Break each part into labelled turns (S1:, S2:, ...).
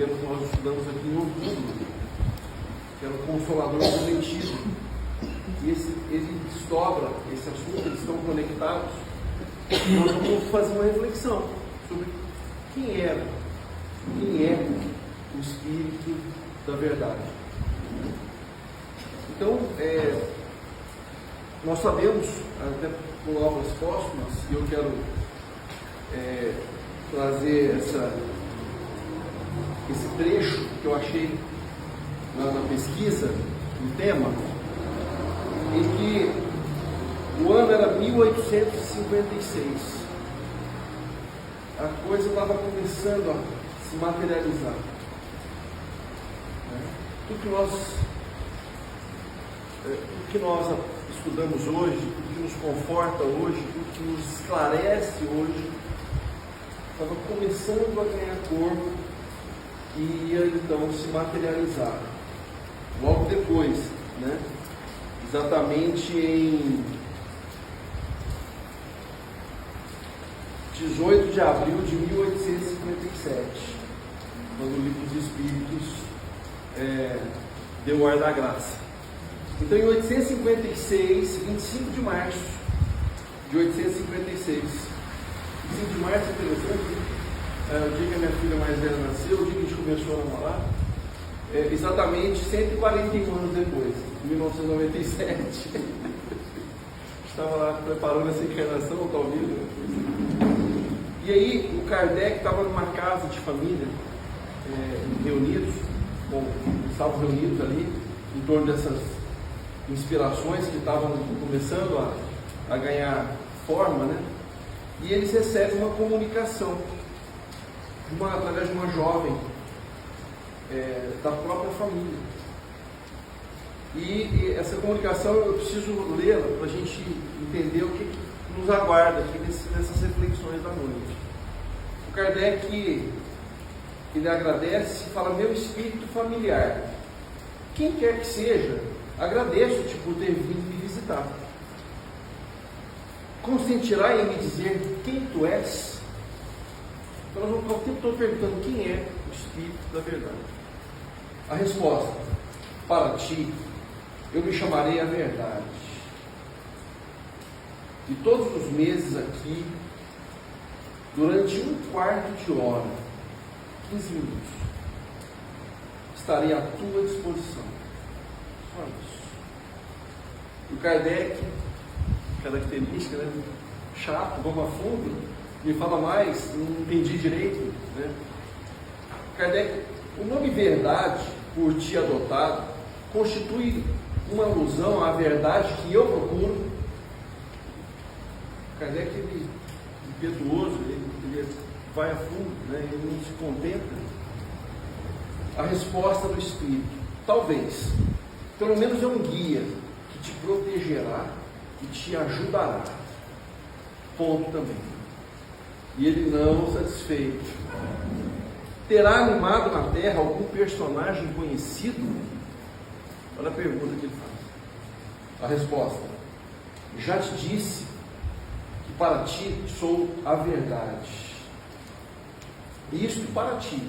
S1: tema que nós estudamos aqui em outubro, que era o Consolador Prometido. E ele desdobra esse assunto, eles estão conectados. Nós vamos fazer uma reflexão sobre quem é o Espírito da Verdade. Então, nós sabemos, até por obras póstumas, e eu quero trazer esse trecho que eu achei na pesquisa do tema, em que o ano era 1856. A coisa estava começando a se materializar. Tudo que nós estudamos hoje, tudo que nos conforta hoje, tudo que nos esclarece hoje, estava começando a ganhar corpo e ia então se materializar. Logo depois, né? Exatamente em 18 de abril de 1857, quando o Livro dos Espíritos deu o ar da graça. Então, em 1856, 25 de março de 1856, 25 de março é interessante, o dia que a minha filha mais velha nasceu, o dia que a gente começou a namorar, exatamente 141 anos depois, em 1997. Estava lá preparando essa encarnação, talvez. E aí, o Kardec estava numa casa de família, estavam reunidos ali, em torno dessas inspirações que estavam começando a ganhar forma, né? E eles recebem uma comunicação, através de uma jovem, da própria família. E essa comunicação eu preciso lê-la para a gente entender o que nos aguarda aqui nessas reflexões da noite. O Kardec, ele agradece e fala: meu espírito familiar, quem quer que seja, agradeço-te por ter vindo me visitar. Consentirá em me dizer quem tu és? Então nós vamos ficar o tempo todo perguntando quem é o Espírito da Verdade. A resposta: para ti eu me chamarei a verdade. E todos os meses aqui, durante um quarto de hora, 15 minutos, estarei à tua disposição. Só isso. O Kardec, característica, né? Chato, vamos a fundo, me fala mais, não entendi direito, né? Kardec, o nome verdade, por ti adotado, constitui uma alusão à verdade que eu procuro. Kardec, ele impetuoso, ele vai a fundo, né? Ele não se contenta. A resposta do Espírito: talvez, pelo menos é um guia que te protegerá e te ajudará. Ponto também. E ele, não satisfeito, terá animado na Terra algum personagem conhecido? Olha a pergunta que ele faz. A resposta: já te disse que para ti sou a verdade. E isto para ti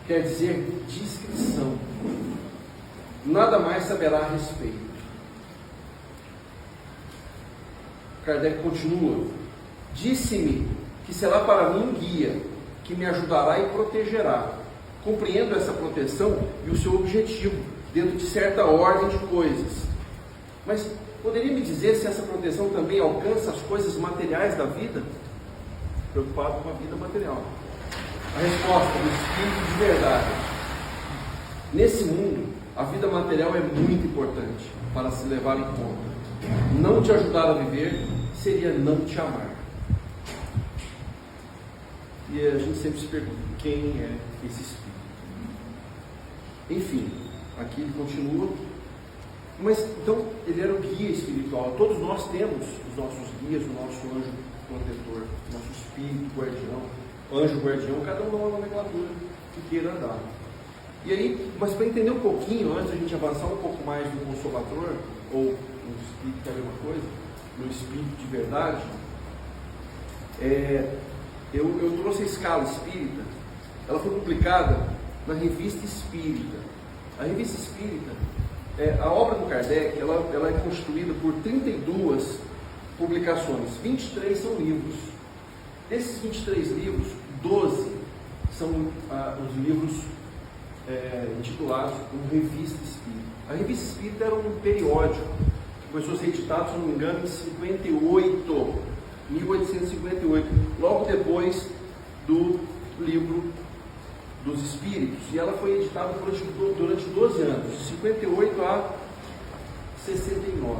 S1: quer dizer discrição. Nada mais saberá a respeito. Kardec continua: disse-me que será para mim um guia que me ajudará e protegerá. Compreendo essa proteção e o seu objetivo dentro de certa ordem de coisas. Mas poderia me dizer se essa proteção também alcança as coisas materiais da vida? Preocupado com a vida material. A resposta do Espírito de Verdade: nesse mundo, a vida material é muito importante para se levar em conta. Não te ajudar a viver seria não te amar. E a gente sempre se pergunta: quem é esse Espírito? Enfim, aqui ele continua. Mas então, ele era o guia espiritual. Todos nós temos os nossos guias, o nosso anjo protetor, o nosso espírito guardião, anjo guardião, cada um dá uma nomenclatura que queira dar. E aí, mas para entender um pouquinho, antes da gente avançar um pouco mais no Consolador, ou no Espírito, que é a mesma coisa, no Espírito de Verdade, eu trouxe a escala espírita. Ela foi publicada na Revista Espírita. A Revista Espírita, a obra do Kardec, ela é constituída por 32 publicações, 23 são livros. Desses 23 livros, 12 são os livros intitulados como Revista Espírita. A Revista Espírita era um periódico que começou a ser editado, se não me engano, em 1858, logo depois do Livro dos Espíritos, e ela foi editada durante 12 anos, de 58 a 69.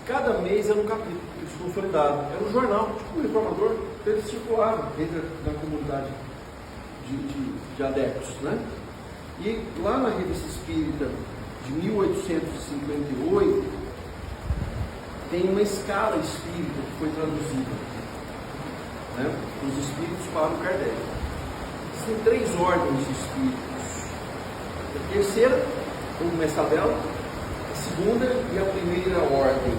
S1: Cada mês era um capítulo consolidado, era um jornal, tipo um Reformador, ele circulava dentro da comunidade de adeptos, né? E lá na Revista Espírita de 1858 tem uma escala espírita que foi traduzida, né, dos espíritos para o Kardec. Existem 3 ordens de espíritos. A terceira, vamos começar dela, a segunda e a primeira ordem.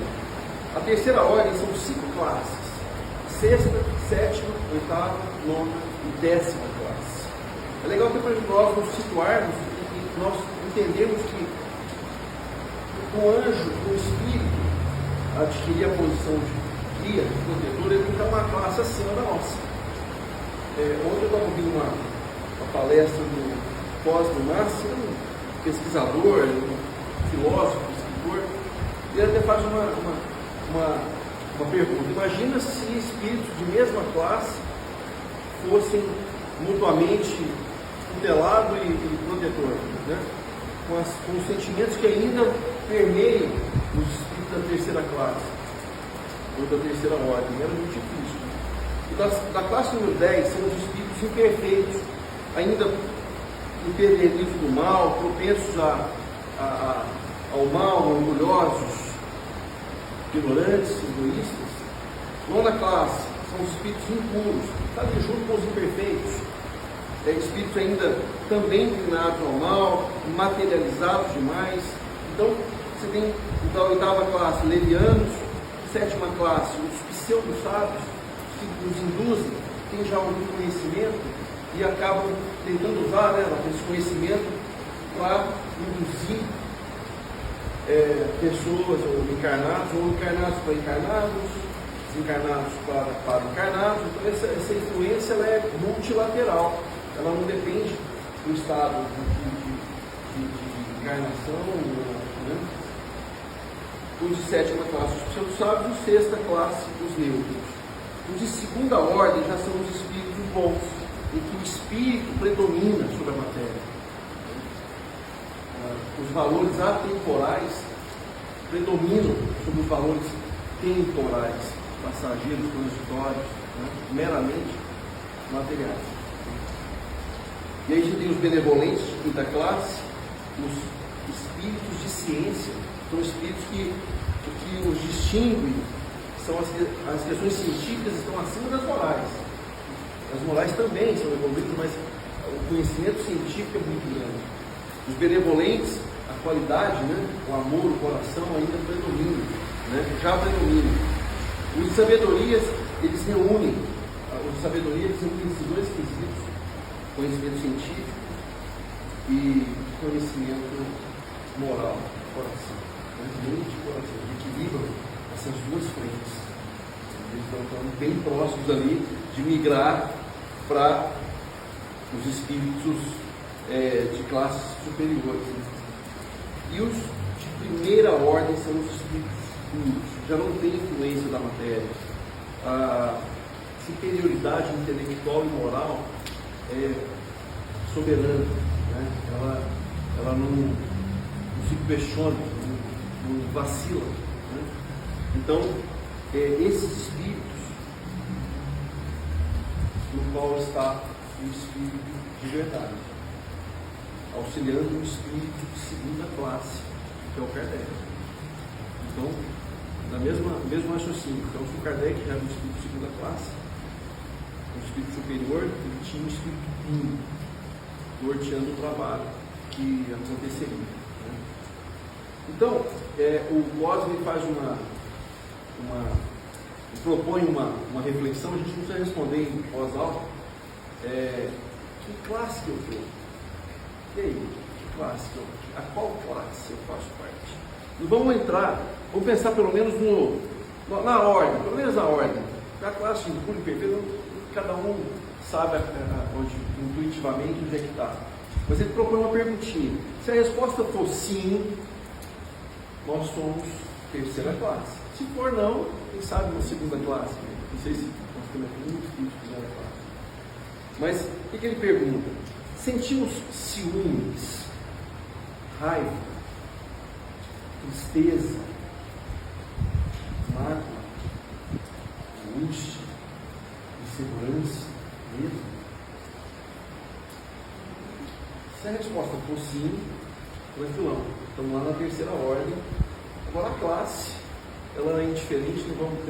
S1: A terceira ordem são 5 classes: 6ª, 7ª, 8ª, 9ª e 10ª classe. É legal que para nós nos situarmos e nós entendemos que o anjo, o espírito, adquirir a posição de guia, de protetor, ele tem uma classe acima da nossa. Ontem eu estava ouvindo uma palestra do Cosmo Márcio, um pesquisador, um filósofo, escritor, e ele até faz uma pergunta. Imagina se espíritos de mesma classe fossem mutuamente tutelado e protetor, né? Com os sentimentos que ainda permeiam os espíritos da terceira classe, ou da terceira ordem. Era muito difícil. E da classe número 10 são os espíritos imperfeitos, ainda impedidos do mal, propensos ao mal, orgulhosos, ignorantes, egoístas. 9ª classe são os espíritos impuros, está ali junto com os imperfeitos. Espíritos ainda também inclinados ao mal, materializados demais. Então, você tem da 8ª classe levianos, 7ª classe os pseudo-sábios, que nos induzem, têm já algum conhecimento e acabam tentando usar, né, esse conhecimento para induzir pessoas ou encarnados para encarnados, desencarnados para encarnados. Então essa influência ela é multilateral, ela não depende do estado de encarnação, né? Os de 7ª classe, os pseudo-sábios, e 6ª classe, os neutros. Os de 2ª ordem já são os espíritos bons, em que o espírito predomina sobre a matéria. Os valores atemporais predominam sobre os valores temporais, passageiros, transitórios, né? Meramente materiais. E aí a gente tem os benevolentes de 5ª classe, os espíritos de ciência, são espíritos que os distinguem, são as questões científicas estão acima das morais. As morais também são evoluídas, mas o conhecimento científico é muito grande. Os benevolentes, a qualidade, né, o amor, o coração ainda predomina, né, já predomina. Os de sabedorias, eles reúnem, esses 2 quesitos: conhecimento científico e conhecimento moral, coração. Mente e coração, equilibram essas 2 frentes. Eles estão bem próximos ali de migrar para os espíritos de classes superiores. E os de primeira ordem são os espíritos puros, já não tem influência da matéria. A superioridade intelectual e moral é soberana, né? Ela não se questiona, não vacila, né? Então, esses espíritos, no qual está o espírito de verdade, auxiliando um espírito de 2ª classe, que é o Kardec. Então, na mesmo raciocínio, então, se o Kardec já era um espírito de 2ª classe, um espírito superior, ele tinha um espírito puro, norteando o trabalho que aconteceria, né? Então, o Cosme faz propõe uma reflexão. A gente não precisa responder em voz alta. Que classe que eu estou? classe a qual classe eu faço parte? E vamos entrar, vamos pensar pelo menos na ordem, pelo menos na ordem. A classe de puro e perfeito, cada um sabe onde, intuitivamente onde é que está. Mas ele propõe uma perguntinha. Se a resposta for sim, nós somos terceira classe. Se for não, quem sabe uma segunda classe. Não sei se nós temos muitos tipos de primeira classe. Mas o que ele pergunta? Sentimos ciúmes, raiva, tristeza, mágoa, angústia, insegurança, medo? Se a resposta for sim, tranquilão. Estamos lá na terceira ordem. Agora a classe, ela é indiferente, não vamos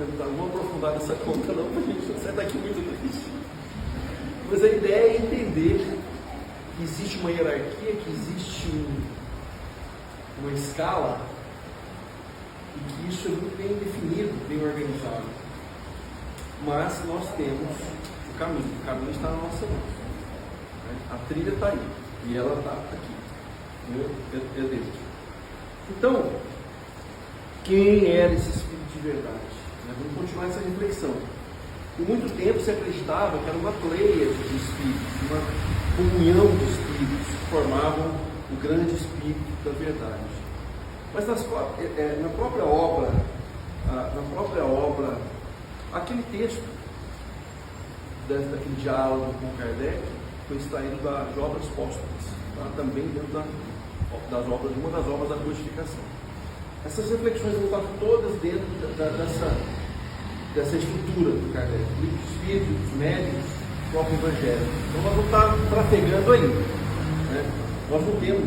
S1: aprofundar nessa conta não, para a gente não sair daqui muito triste. Mas a ideia é entender que existe uma hierarquia, que existe uma escala, e que isso é muito bem definido, bem organizado. Mas nós temos o caminho está na nossa mão. A trilha está aí, e ela está aqui, é dentro. Então, quem era esse Espírito de verdade? Vamos continuar essa reflexão. Por muito tempo se acreditava que era uma pleiade de espíritos, uma comunhão de espíritos que formavam o grande Espírito da verdade. Mas na própria obra, aquele texto daquele diálogo com Kardec foi extraído das obras póstumas, tá? Também dentro de uma das obras da codificação. Essas reflexões vão estar todas dentro dessa estrutura do Kardec, o livro dos Espíritos, dos Médiuns, o próprio Evangelho. Então nós vamos estar trafegando aí, né? Nós não temos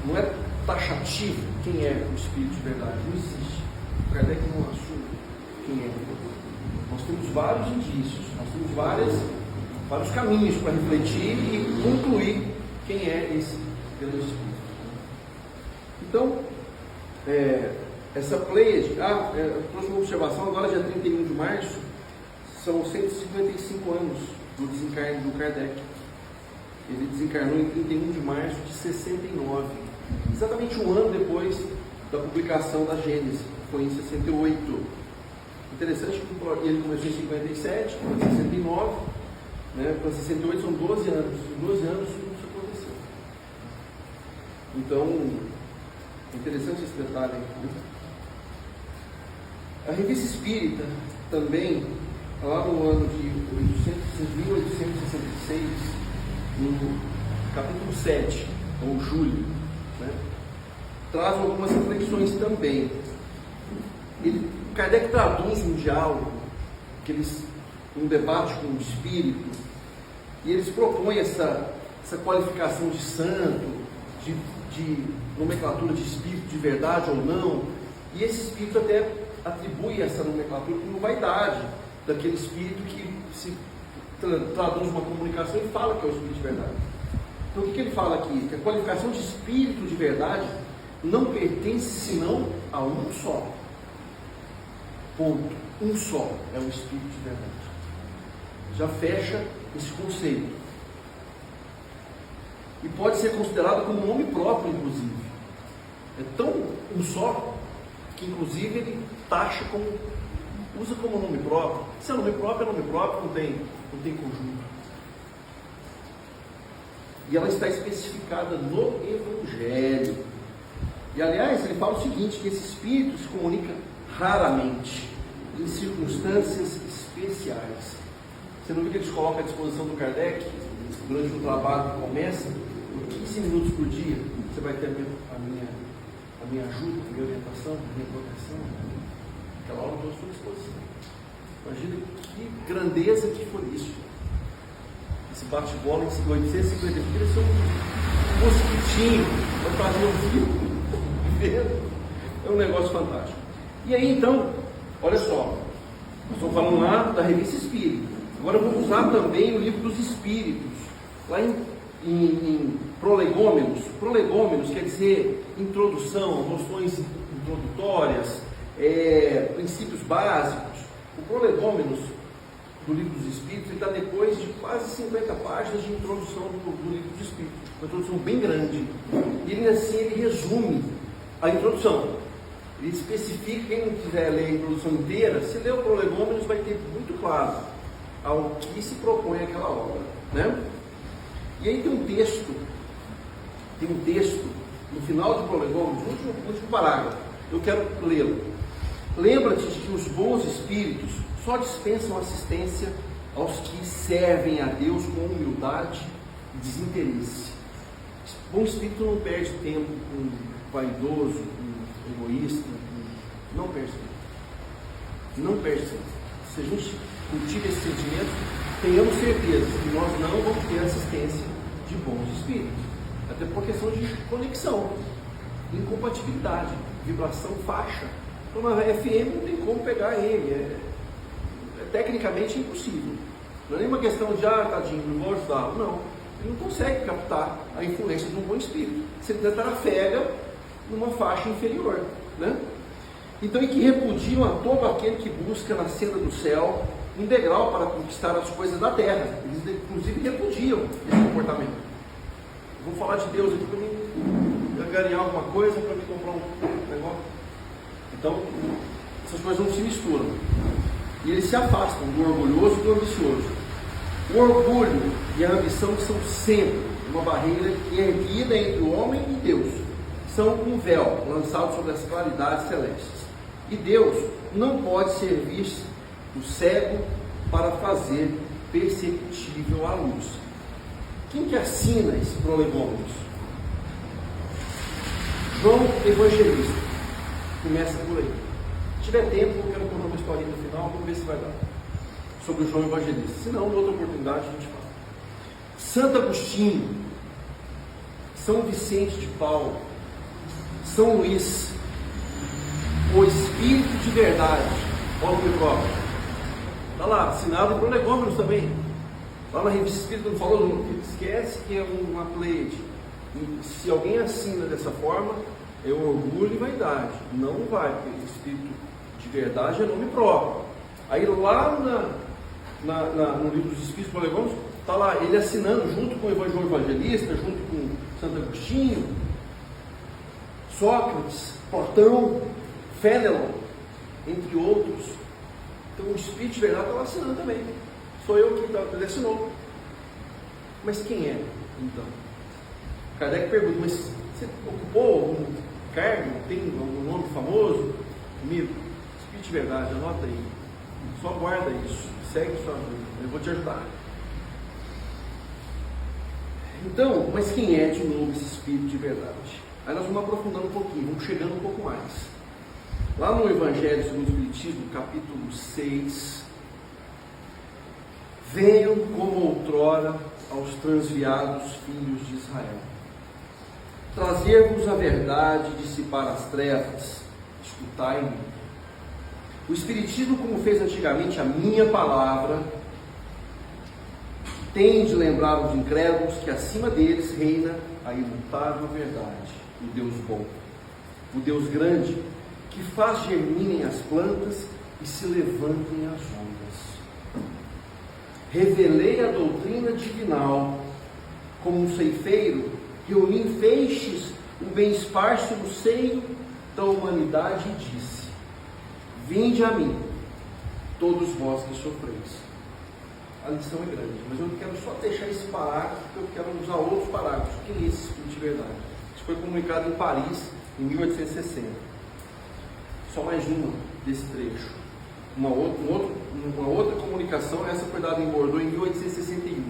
S1: não é taxativo quem é o Espírito de verdade, não existe. O Kardec não assume quem é. Nós temos vários indícios, nós temos vários caminhos para refletir e concluir quem é esse grande Espírito. Então, essa pleiade, eu trouxe uma observação, agora dia 31 de março, são 155 anos do desencarne do Kardec. Ele desencarnou em 31 de março de 69, exatamente um ano depois da publicação da Gênese, foi em 68. Interessante que ele começou em 57, para 69, né, para 68 são 12 anos. Em 12 anos isso aconteceu. Então, é interessante esse detalhe aqui. A Revista Espírita também, lá no ano de 1866, no capítulo 7, ou julho, né, traz algumas reflexões também. Kardec traduz um diálogo, um debate com o Espírito, e eles propõem essa qualificação de santo, de nomenclatura de Espírito de verdade ou não, e esse Espírito até atribui essa nomenclatura como vaidade daquele Espírito que se traduz uma comunicação e fala que é o Espírito de verdade. Então o que ele fala aqui? Que a qualificação de Espírito de verdade não pertence senão a um só. Ponto. Um só é o Espírito de verdade. Já fecha esse conceito. E pode ser considerado como nome próprio, inclusive. É tão um só que, inclusive, ele taxa usa como nome próprio. Se é nome próprio, não tem conjunto. E ela está especificada no Evangelho. E, aliás, ele fala o seguinte, que esse Espírito se comunica raramente, em circunstâncias especiais. Você não viu que eles colocam à disposição do Kardec, durante o trabalho que começa, por 15 minutos por dia, você vai ter a minha ajuda, a minha orientação, a minha proteção. Aquela hora eu estou à sua disposição. Imagina que grandeza que foi isso. Esse bate-bola em 850 quilos, um mosquitinho, vai fazer um fio. É um negócio fantástico. E aí então, olha só, nós estamos falando lá da Revista Espírita. Agora vamos usar também o Livro dos Espíritos, lá em Prolegômenos. Prolegômenos quer dizer introdução, noções introdutórias, princípios básicos. O Prolegômenos do Livro dos Espíritos está depois de quase 50 páginas de introdução do Livro dos Espíritos. uma introdução bem grande. E ele assim, ele resume a introdução. Ele especifica, quem não quiser ler a introdução inteira, se ler o Prolegômenos vai ter muito claro ao que se propõe aquela obra, né? E aí tem um texto no final do Prolegômenos, no último parágrafo, eu quero lê-lo. Lembra-te de que os bons espíritos só dispensam assistência aos que servem a Deus com humildade e desinteresse. O bom espírito não perde tempo com vaidoso, com egoísta, não perde tempo. Não perde tempo. Se a gente cultiva esse sentimento, tenhamos certeza que nós não vamos ter assistência de bons espíritos. Até por questão de conexão, incompatibilidade, vibração, faixa. Então na FM não tem como pegar ele, é tecnicamente impossível. Não é nenhuma questão de, tadinho, não vou ajudá-lo. Não, ele não consegue captar a influência de um bom espírito. Se ele trafega numa faixa inferior, né? Então, e que repudiam a todo aquele que busca na senda do céu um degrau para conquistar as coisas da terra. Eles inclusive repudiam esse comportamento. Eu vou falar de Deus aqui para mim angariar alguma coisa, para me comprar um negócio. Então, essas coisas não se misturam. E eles se afastam do orgulhoso e do ambicioso. O orgulho e a ambição são sempre uma barreira erguida entre o homem e Deus. São um véu lançado sobre as claridades celestes. E Deus não pode servir o cego para fazer perceptível a luz. Quem que assina esse Prolegômenos? João Evangelista. Começa por aí. Se tiver tempo, eu quero contar uma historinha no final, vamos ver se vai dar. Sobre o João Evangelista. Se não, outra oportunidade a gente fala. Santo Agostinho, São Vicente de Paulo, São Luís, o Espírito de Verdade, olha o micrófono. Está lá, assinado em Prolegômenos também. Lá na Revista Espírita não falou, esquece que é uma pleiade. Se alguém assina dessa forma, é orgulho e vaidade. Não vai, porque o Espírito de Verdade é nome próprio. Aí lá no livro dos Espíritos Prolegômenos, está lá ele assinando junto com o João Evangelista, junto com Santo Agostinho, Sócrates, Platão, Fénelon, entre outros. Então o Espírito de Verdade está lá assinando também. Sou eu que ele assinou. Mas quem é, então? Kardec pergunta, mas você ocupou algum cargo? Tem algum nome famoso? Comigo? Espírito de Verdade, anota aí. Só guarda isso. Segue sua vida. Eu vou te ajudar. Então, mas quem é de novo esse Espírito de Verdade? Aí nós vamos aprofundando um pouquinho, vamos chegando um pouco mais. Lá no Evangelho segundo o Espiritismo, capítulo 6, venham como outrora aos transviados filhos de Israel, trazer-vos a verdade, dissipar as trevas, escutai-me. O Espiritismo, como fez antigamente a minha palavra, tem de lembrar os incrédulos que acima deles reina a imutável verdade, o Deus bom, o Deus grande, que faz germinem as plantas e se levantem as ondas. Revelei a doutrina divinal, como um ceifeiro, reuni em feixes o bem esparso no seio da humanidade e disse: vinde a mim, todos vós que sofreis. A lição é grande, mas eu quero só deixar esse parágrafo, porque eu quero usar outros parágrafos. O que é esse Espírito de Verdade? Isso foi comunicado em Paris, em 1860. Só mais uma desse trecho. Uma outra comunicação, essa foi dada em Bordeaux em 1861,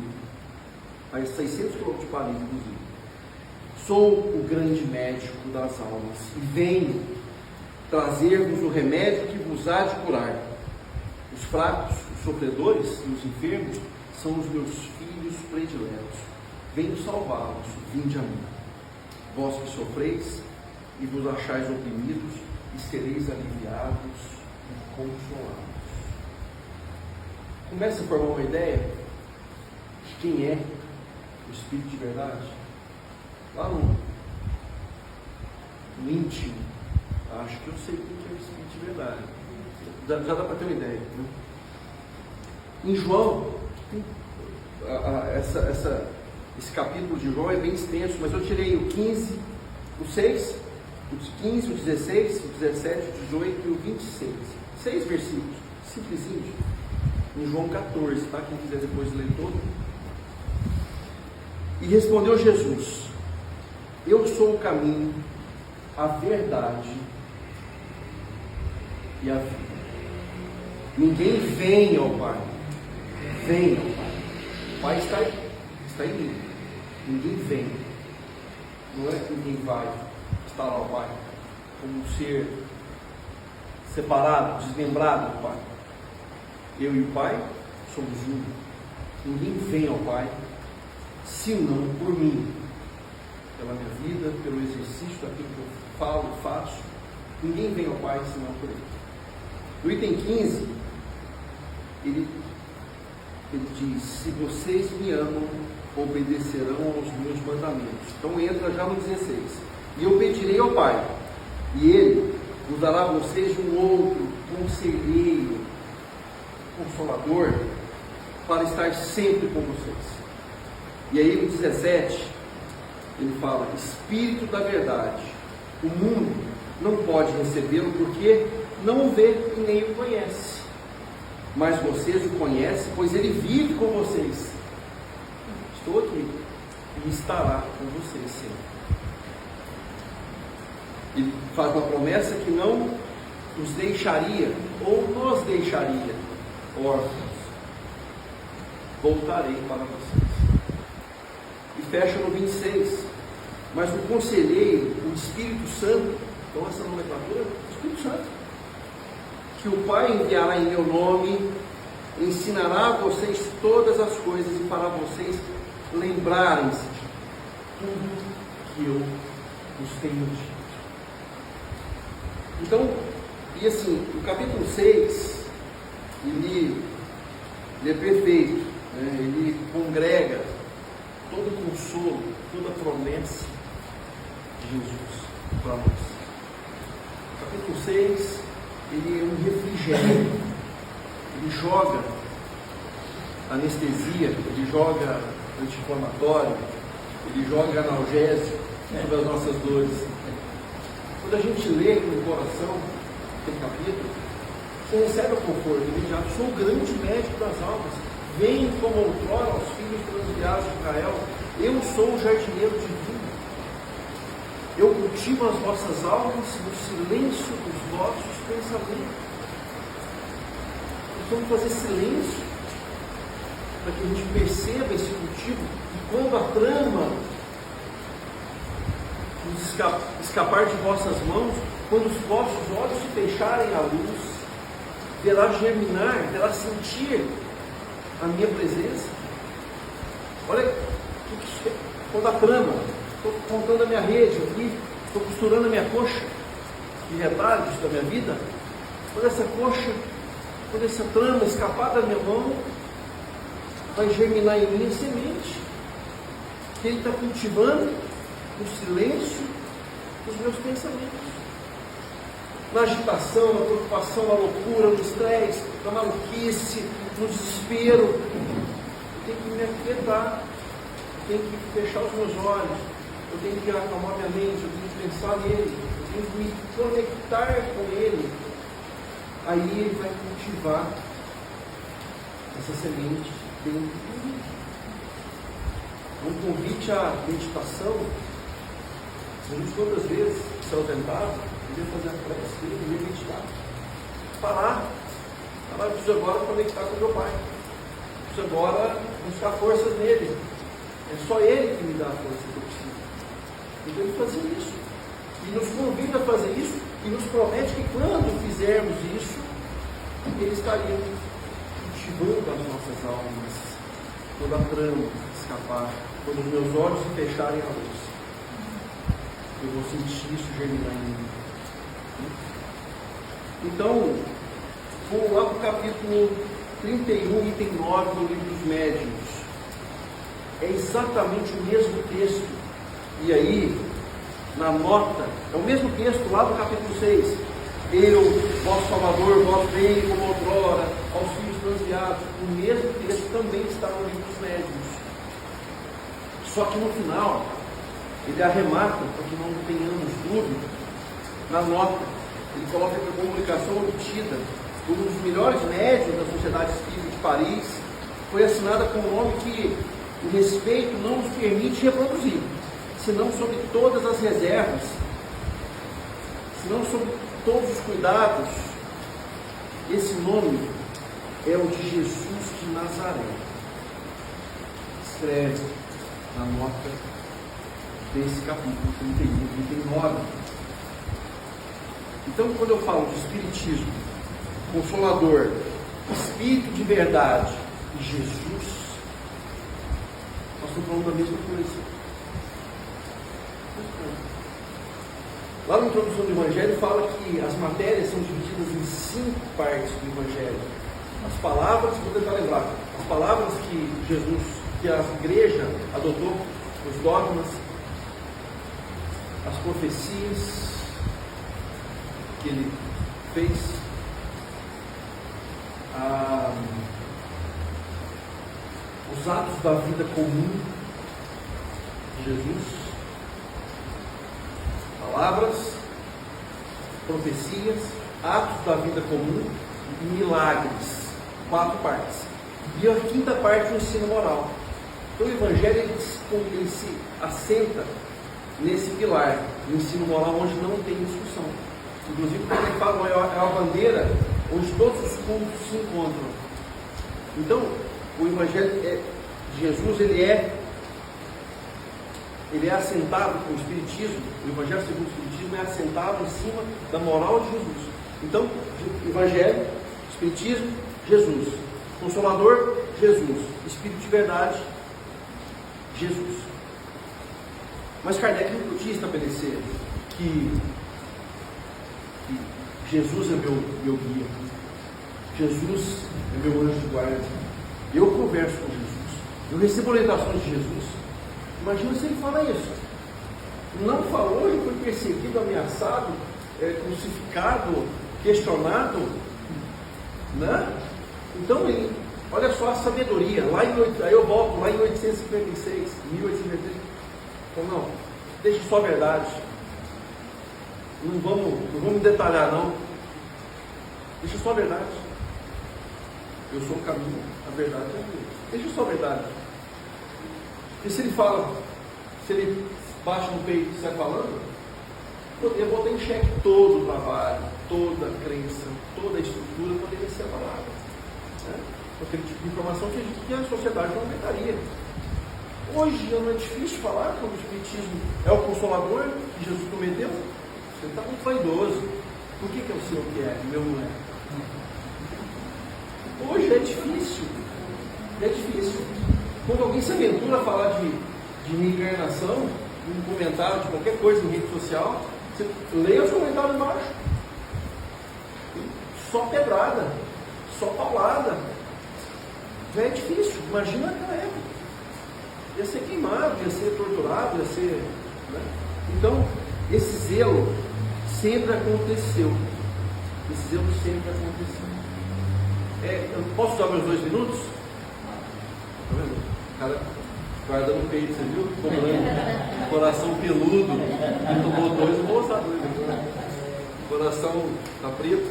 S1: a 600 km de Paris, inclusive. Sou o grande médico das almas e venho trazer-vos o remédio que vos há de curar. Os fracos, os sofredores e os enfermos são os meus filhos prediletos. Venho salvá-los, vinde a mim. Vós que sofreis e vos achais oprimidos, e sereis aliviados e consolados. Começa a formar uma ideia de quem é o Espírito de Verdade? Lá no íntimo, acho que eu sei o que é o Espírito de Verdade. Já dá para ter uma ideia, né? Em João, Esse capítulo de João é bem extenso, mas eu tirei o 15, o 6, o 15, o 16, o 17, o 18 e o 26. 6 versículos, simplesinho, em João 14, tá? Quem quiser depois ler todo. E respondeu Jesus: eu sou o caminho, a verdade e a vida. Ninguém vem ao Pai. Vem ao Pai. O Pai está em mim. Ninguém vem. Não é que ninguém vai estar lá ao Pai, como um ser separado, desmembrado do Pai. Eu e o Pai somos um. Ninguém vem ao Pai, senão por mim. Pela minha vida, pelo exercício daquilo que eu falo e faço. Ninguém vem ao Pai, senão por Ele. No item 15, ele diz: se vocês me amam, obedecerão aos meus mandamentos. Então entra já no 16. E eu pedirei ao Pai, e Ele vos dará a vocês um outro conselheiro, consolador, para estar sempre com vocês. E aí no 17, ele fala: Espírito da verdade. O mundo não pode recebê-lo porque não o vê e nem o conhece. Mas vocês o conhecem, pois ele vive com vocês. Estou aqui e estará com vocês sempre. Ele faz uma promessa que não os deixaria ou nos deixaria órfãos. Voltarei para vocês. E fecha no 26. Mas o conselheiro, o Espírito Santo, então essa nomenclatura, o Espírito Santo, que o Pai enviará em meu nome, ensinará a vocês todas as coisas e fará vocês lembrarem-se de tudo que eu vos tenho dito. Então, e assim, o capítulo 6, ele é perfeito, né? Ele congrega todo o consolo, toda a promessa de Jesus para nós. O capítulo 6, ele é um refrigério, ele joga anestesia, ele joga anti-inflamatório, ele joga analgésico sobre as nossas dores. Quando a gente lê no coração aquele capítulo, você recebe o conforto imediato. Sou o grande médico das almas, venho como outrora aos filhos transviados de Israel, eu sou o jardineiro divino. Eu cultivo as vossas almas no silêncio dos vossos pensamentos. Nós vamos fazer silêncio para que a gente perceba esse cultivo. E quando a trama nos escapar de vossas mãos, quando os vossos olhos se fecharem à luz, verá germinar, verá sentir a minha presença. Olha, quando a trama, estou contando a minha rede aqui, estou costurando a minha coxa de retalhos da minha vida. Quando essa coxa, quando essa trama escapar da minha mão, vai germinar em mim a semente que Ele está cultivando no silêncio dos meus pensamentos. Na agitação, na preocupação, na loucura, no estresse, na maluquice, no desespero, eu tenho que me aquietar, eu tenho que fechar os meus olhos, eu tenho que acalmar minha mente, eu tenho que pensar nele, eu tenho que me conectar com ele. Aí ele vai cultivar essa semente dentro de mim. Um convite à meditação. Jesus todas as vezes se ausentava, podia fazer a prece dele, podia meditar. Parar. Eu preciso agora conectar com meu Pai. Eu preciso agora buscar forças nele. É só Ele que me dá a força que eu preciso. Então Ele fazia isso. E nos convida a fazer isso e nos promete que quando fizermos isso, Ele estaria cultivando as nossas almas, toda a trama escapar, quando os meus olhos se fecharem à luz. Eu vou sentir isso germinar em mim. Então, vamos lá para o capítulo 31, item 9 do livro dos Médiuns. É exatamente o mesmo texto. E aí, na nota, é o mesmo texto lá do capítulo 6. Eu, vosso Salvador, vós veio como outrora, aos filhos transviados. O mesmo texto também está no livro dos Médiuns. Só que no final, ele arremata, para que não tenhamos dúvida, na nota. Ele coloca que a comunicação obtida por um dos melhores médios da Sociedade Espírita de Paris foi assinada com um nome que o respeito não nos permite reproduzir, senão sobre todas as reservas, senão sobre todos os cuidados. Esse nome é o de Jesus de Nazaré. Escreve na nota desse capítulo 31, 39. Então, quando eu falo de Espiritismo, Consolador, Espírito de verdade e Jesus, nós estamos falando da mesma coisa. Lá na introdução do Evangelho fala que as matérias são divididas em 5 partes do Evangelho. As palavras, vou tentar lembrar, as palavras que Jesus, que a igreja adotou, os dogmas, as profecias que ele fez, os atos da vida comum de Jesus, palavras, profecias, atos da vida comum e milagres. 4 partes. E a 5ª parte, o ensino moral. Então o Evangelho ele se assenta nesse pilar, o ensino moral, onde não tem discussão. Inclusive, quando ele fala, é a bandeira onde todos os cultos se encontram. Então, o Evangelho de Jesus, ele é assentado com o Espiritismo. O Evangelho segundo o Espiritismo é assentado em cima da moral de Jesus. Então, Evangelho, Espiritismo, Jesus. Consolador, Jesus. Espírito de verdade, Jesus. Mas Kardec não podia estabelecer que Jesus é meu guia, Jesus é meu anjo de guarda. Eu converso com Jesus, eu recebo orientações de Jesus. Imagina se ele fala isso. Não falou, ele foi perseguido, ameaçado, crucificado, questionado, né? Então, olha só a sabedoria. Aí eu volto lá em 1856, 1856. Então, não, deixe só a verdade. Não vamos detalhar, não. Deixa só a verdade. Eu sou o caminho, a verdade é a vida. Deixa só a verdade. E se ele fala, se ele bate no peito e sai falando, eu botar em xeque todo o trabalho, toda a crença, toda a estrutura poderia ser abalada. Né? Aquele tipo de informação que a sociedade não aguentaria. Hoje não é difícil falar que o Espiritismo é o Consolador que Jesus prometeu. Você está muito vaidoso. Por que é o Senhor que é? O meu não é. Hoje é difícil. É difícil. Quando alguém se aventura a falar de reencarnação, um comentário de qualquer coisa em rede social, você leia os comentários embaixo. Só pedrada, só paulada. Já é difícil. Imagina naquela época. Ia ser queimado, ia ser torturado, ia ser. Né? Então, esse zelo sempre aconteceu. Esse zelo sempre aconteceu. Eu posso usar meus 2 minutos? Tá vendo? O cara guardando o peito, você viu? Cobrando. Coração peludo. Ele tomou 2, eu vou usar 2. Coração tá preto.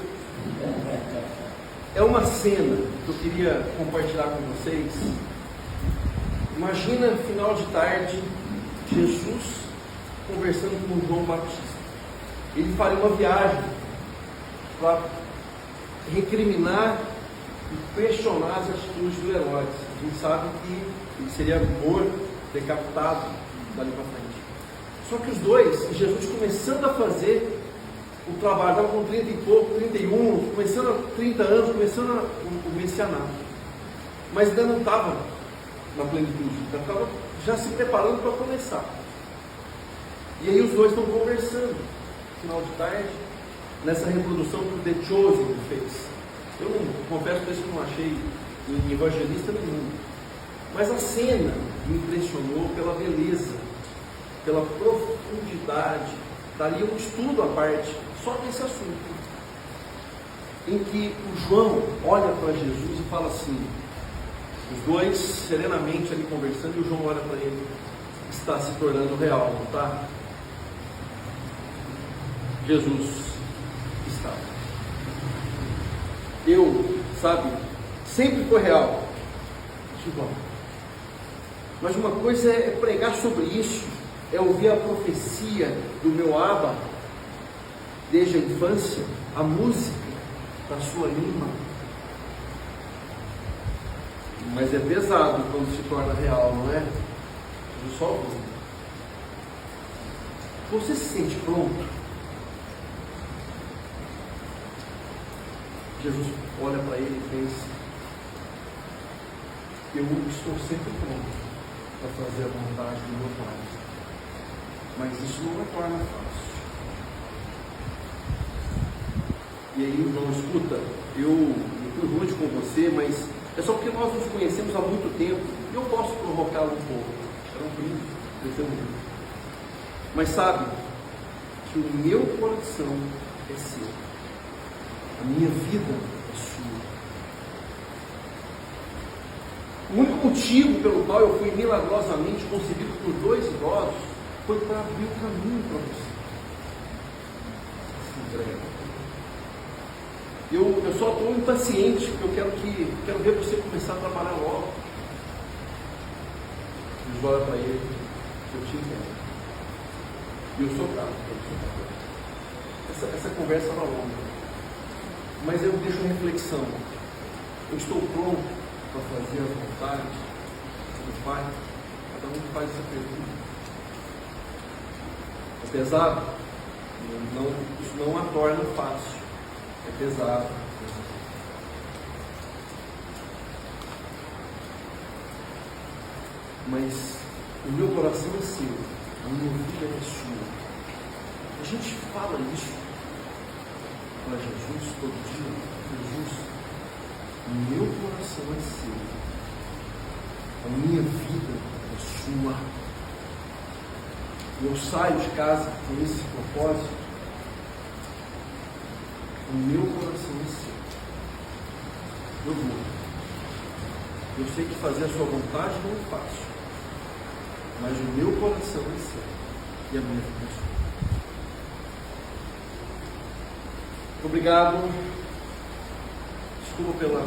S1: É uma cena que eu queria compartilhar com vocês. Imagina, final de tarde, Jesus conversando com João Batista. Ele faria uma viagem para recriminar e questionar as atitudes do Herodes. A gente sabe que ele seria morto, decapitado dali para frente. Só que os dois, Jesus começando a fazer o trabalho, estava com 30 e pouco, 31, começando a 30 anos, começando o messianato. Mas ainda não estava na plenitude, ainda estava já se preparando para começar. E aí os dois estão conversando, final de tarde, nessa reprodução que o The Chosen fez. Eu não, confesso que eu não achei em evangelista nenhum. Mas a cena me impressionou pela beleza, pela profundidade. Daria um estudo à parte, só desse assunto. Em que o João olha para Jesus e fala assim, os dois serenamente ali conversando, e o João olha para ele, está se tornando real, não está? Jesus está. Sabe, sempre foi real. Mas uma coisa é pregar sobre isso, é ouvir a profecia do meu Abba, desde a infância, a música da sua língua. Mas é pesado quando se torna real, não é? Eu só ouvo. Você se sente pronto? Jesus olha para ele e pensa: eu estou sempre pronto para fazer a vontade do meu Pai. Mas isso não é torna fácil. E aí, irmão, escuta, eu fui rude com você, mas é só porque nós nos conhecemos há muito tempo. E eu posso provocá-lo um pouco. Era um brinco, cresceu muito. Mas sabe que o meu coração é seu. A minha vida é sua. O único motivo pelo qual eu fui milagrosamente concebido por 2 idosos foi para abrir o caminho para você. Se entrega. Eu só estou impaciente, porque eu quero ver você começar a trabalhar logo. Jesus olha para ele: eu te entendo. E eu sou bravo. Essa conversa era longa. Mas eu deixo uma reflexão. Eu estou pronto para fazer a vontade do Pai? Cada um faz essa pergunta. É pesado? Isso não a torna fácil. É pesado. Mas o meu coração é seu, a minha vida é sua. A gente fala isso para Jesus todo dia. Jesus, o meu coração é seu, a minha vida é sua. Eu saio de casa com esse propósito. O meu coração é seu. Eu vou. Eu sei que fazer a sua vontade não é fácil, mas o meu coração é seu e a minha vida é sua. Obrigado. Desculpa pela